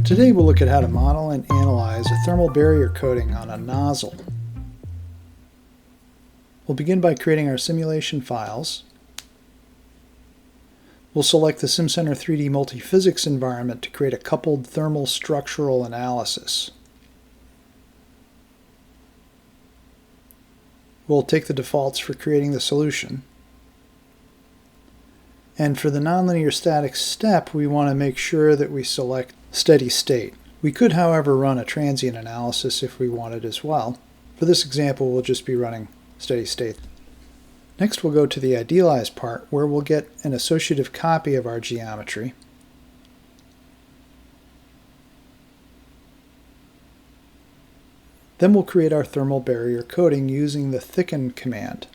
Today we'll look at how to model and analyze a thermal barrier coating on a nozzle. We'll begin by creating our simulation files. We'll select the Simcenter 3D multiphysics environment to create a coupled thermal structural analysis. We'll take the defaults for creating the solution. And for the nonlinear static step, we want to make sure that we select steady state. We could, however, run a transient analysis if we wanted as well. For this example, we'll just be running steady state. Next, we'll go to the idealized part, where we'll get an associative copy of our geometry. Then we'll create our thermal barrier coating using the thicken command.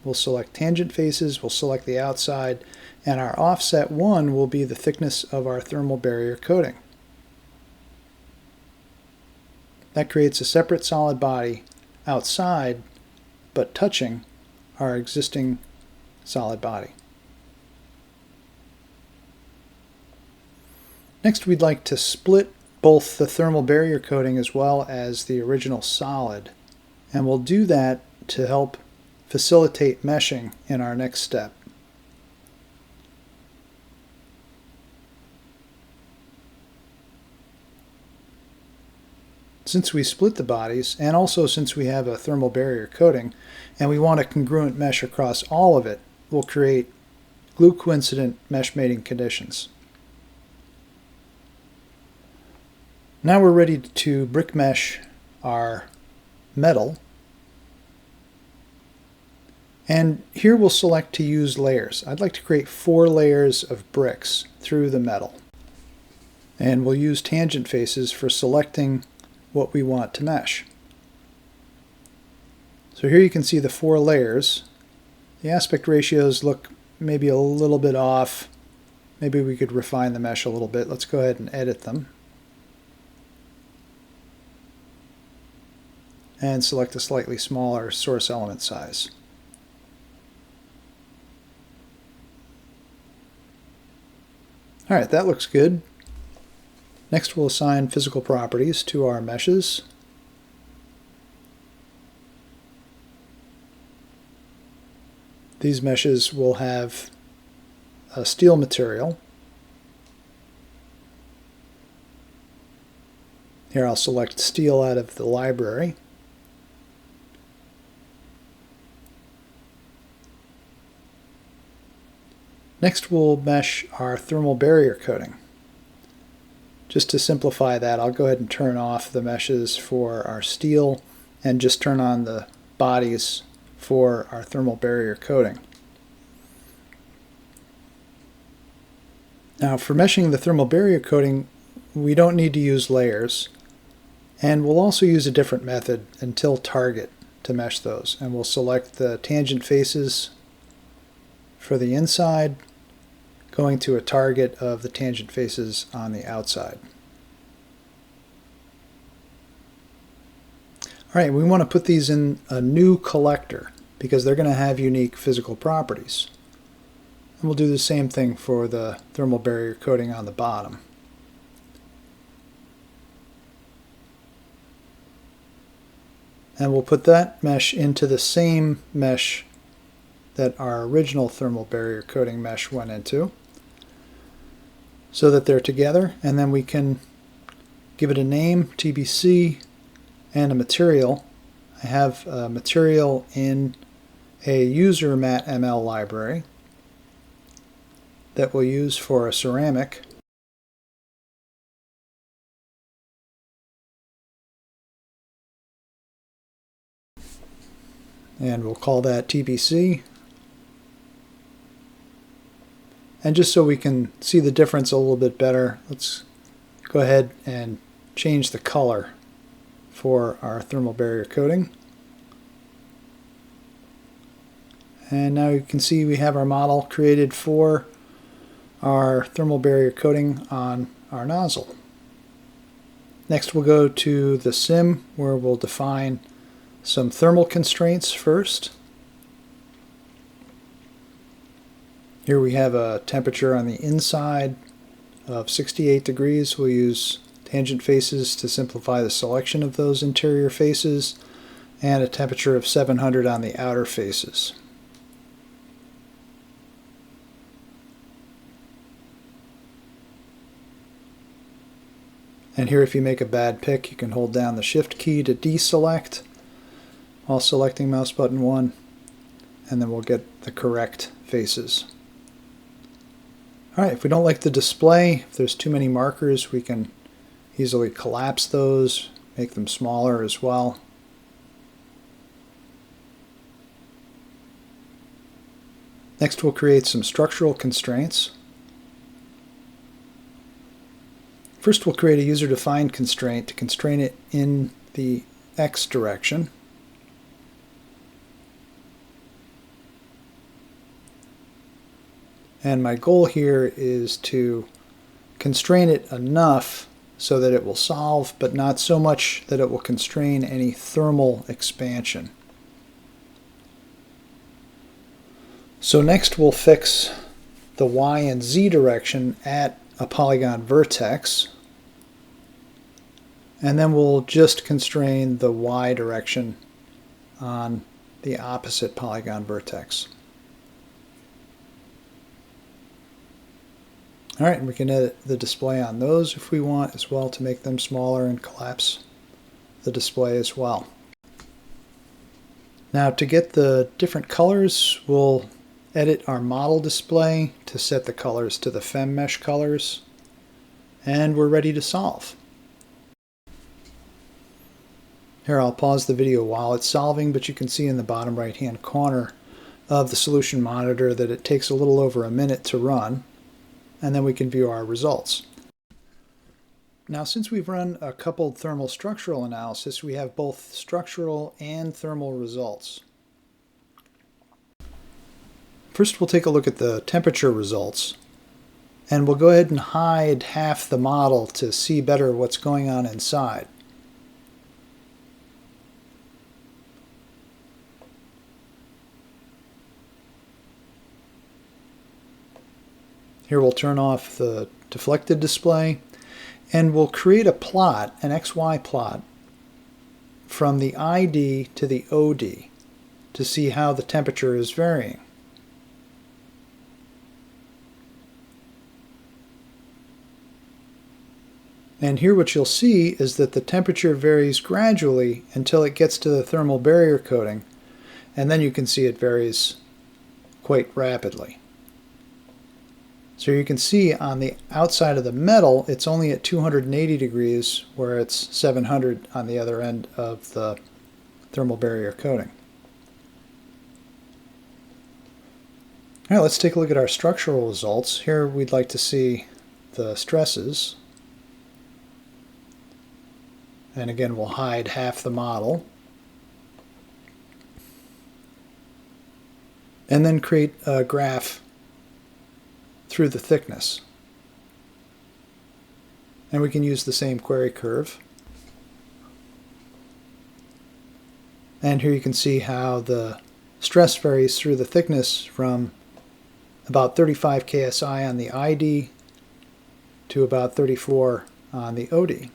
We'll select tangent faces, we'll select the outside, and our offset 1 will be the thickness of our thermal barrier coating. That creates a separate solid body outside, but touching our existing solid body. Next, we'd like to split both the thermal barrier coating as well as the original solid, and we'll do that to help facilitate meshing in our next step. Since we split the bodies, and also since we have a thermal barrier coating, and we want a congruent mesh across all of it, we'll create glue coincident mesh mating conditions. Now we're ready to brick mesh our metal. And here we'll select to use layers. I'd like to create 4 layers of bricks through the metal. And we'll use tangent faces for selecting what we want to mesh. So here you can see the 4 layers. The aspect ratios look maybe a little bit off. Maybe we could refine the mesh a little bit. Let's go ahead and edit them. And select a slightly smaller source element size. Alright, that looks good. Next, we'll assign physical properties to our meshes. These meshes will have a steel material. Here I'll select steel out of the library. Next, we'll mesh our thermal barrier coating. Just to simplify that, I'll go ahead and turn off the meshes for our steel and just turn on the bodies for our thermal barrier coating. Now, for meshing the thermal barrier coating, we don't need to use layers, and we'll also use a different method until target to mesh those. And we'll select the tangent faces for the inside, going to a target of the tangent faces on the outside. Alright, we want to put these in a new collector because they're going to have unique physical properties. And we'll do the same thing for the thermal barrier coating on the bottom. And we'll put that mesh into the same mesh that our original thermal barrier coating mesh went into, so that they're together, and then we can give it a name, TBC, and a material. I have a material in a user mat.ml library that we'll use for a ceramic. And we'll call that TBC. And just so we can see the difference a little bit better, let's go ahead and change the color for our thermal barrier coating. And now you can see we have our model created for our thermal barrier coating on our nozzle. Next, we'll go to the sim, where we'll define some thermal constraints first. Here we have a temperature on the inside of 68 degrees. We'll use tangent faces to simplify the selection of those interior faces, and a temperature of 700 on the outer faces. And here, if you make a bad pick, you can hold down the Shift key to deselect while selecting mouse button 1, and then we'll get the correct faces. Alright, if we don't like the display, if there's too many markers, we can easily collapse those, make them smaller as well. Next, we'll create some structural constraints. First, we'll create a user-defined constraint to constrain it in the X direction. And my goal here is to constrain it enough so that it will solve, but not so much that it will constrain any thermal expansion. So next we'll fix the Y and Z direction at a polygon vertex, and then we'll just constrain the Y direction on the opposite polygon vertex. Alright, and we can edit the display on those if we want as well to make them smaller and collapse the display as well. Now, to get the different colors, we'll edit our model display to set the colors to the FemMesh colors, and we're ready to solve. Here, I'll pause the video while it's solving, but you can see in the bottom right hand corner of the solution monitor that it takes a little over a minute to run, and then we can view our results. Now, since we've run a coupled thermal structural analysis, we have both structural and thermal results. First, we'll take a look at the temperature results, and we'll go ahead and hide half the model to see better what's going on inside. Here we'll turn off the deflected display, and we'll create a plot, an XY plot, from the ID to the OD to see how the temperature is varying. And here what you'll see is that the temperature varies gradually until it gets to the thermal barrier coating, and then you can see it varies quite rapidly. So you can see on the outside of the metal, it's only at 280 degrees, where it's 700 on the other end of the thermal barrier coating. All right, let's take a look at our structural results. Here we'd like to see the stresses. And again, we'll hide half the model. And then create a graph through the thickness. And we can use the same query curve. And here you can see how the stress varies through the thickness from about 35 KSI on the ID to about 34 on the OD.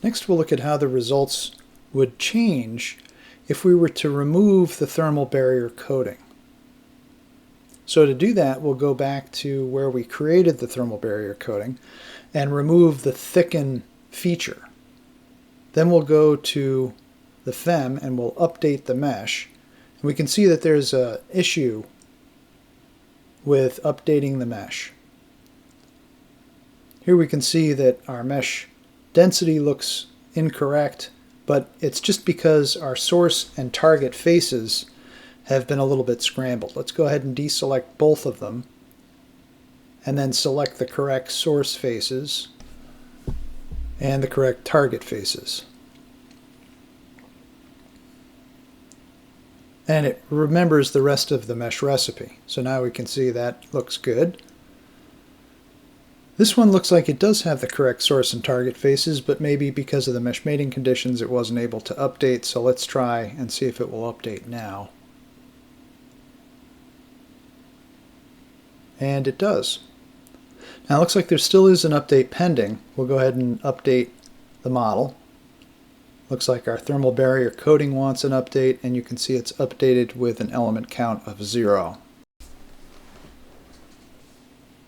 Next, we'll look at how the results would change if we were to remove the thermal barrier coating. So to do that, we'll go back to where we created the thermal barrier coating and remove the thicken feature. Then we'll go to the FEM and we'll update the mesh. And we can see that there's an issue with updating the mesh. Here we can see that our mesh density looks incorrect, but it's just because our source and target faces have been a little bit scrambled. Let's go ahead and deselect both of them and then select the correct source faces and the correct target faces. And it remembers the rest of the mesh recipe. So now we can see that looks good. This one looks like it does have the correct source and target faces, but maybe because of the mesh mating conditions it wasn't able to update, so let's try and see if it will update now. And it does. Now it looks like there still is an update pending. We'll go ahead and update the model. Looks like our thermal barrier coating wants an update, and you can see it's updated with an element count of 0.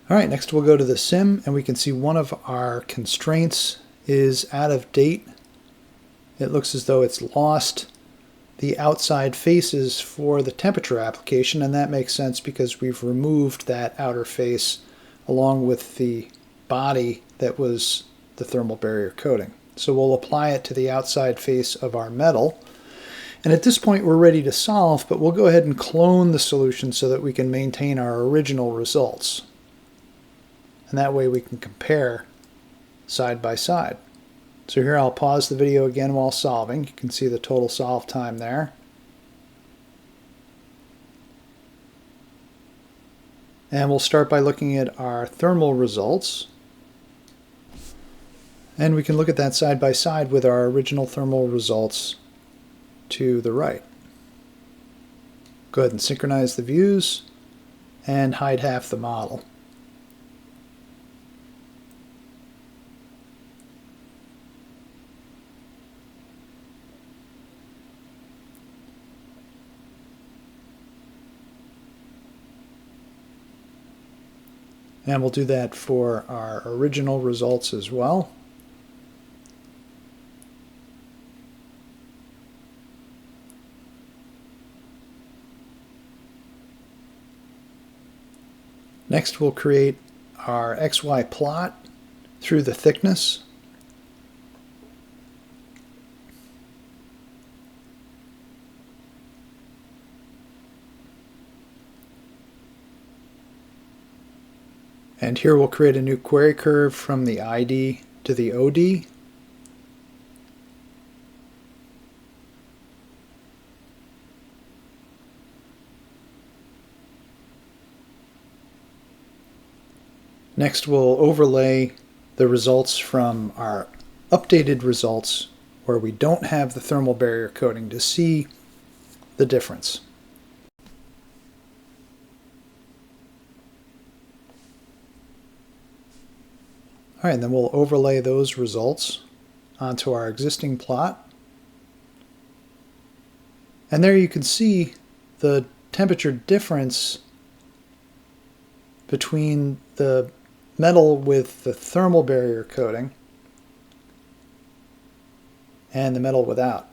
Alright, next we'll go to the sim, and we can see one of our constraints is out of date. It looks as though it's lost the outside faces for the temperature application, and that makes sense because we've removed that outer face along with the body that was the thermal barrier coating. So we'll apply it to the outside face of our metal. And at this point we're ready to solve, but we'll go ahead and clone the solution so that we can maintain our original results. And that way we can compare side by side. So here I'll pause the video again while solving. You can see the total solve time there. And we'll start by looking at our thermal results. And we can look at that side by side with our original thermal results to the right. Go ahead and synchronize the views and hide half the model. And we'll do that for our original results as well. Next we'll create our XY plot through the thickness. And here we'll create a new query curve from the ID to the OD. Next we'll overlay the results from our updated results where we don't have the thermal barrier coating to see the difference. Alright, and then we'll overlay those results onto our existing plot. And there you can see the temperature difference between the metal with the thermal barrier coating and the metal without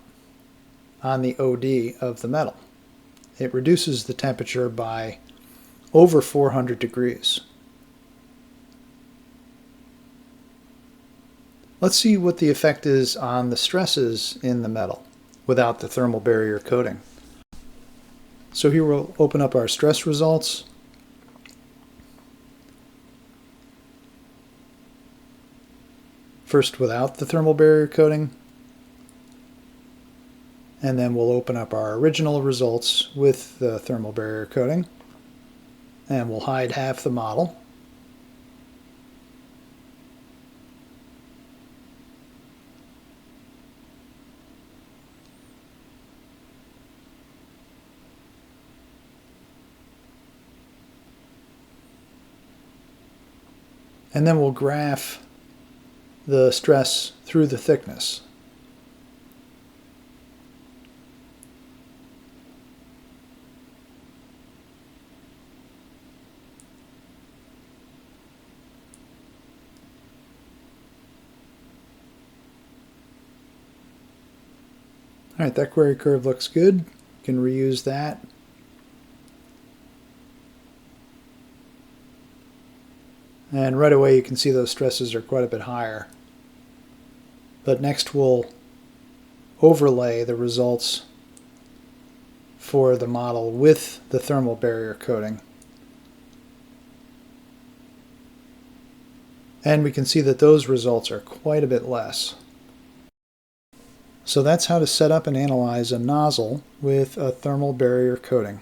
on the OD of the metal. It reduces the temperature by over 400 degrees. Let's see what the effect is on the stresses in the metal without the thermal barrier coating. So here we'll open up our stress results. First without the thermal barrier coating, and then we'll open up our original results with the thermal barrier coating, and we'll hide half the model. And then we'll graph the stress through the thickness. Alright, that query curve looks good. You can reuse that. And right away you can see those stresses are quite a bit higher. But next we'll overlay the results for the model with the thermal barrier coating. And we can see that those results are quite a bit less. So that's how to set up and analyze a nozzle with a thermal barrier coating.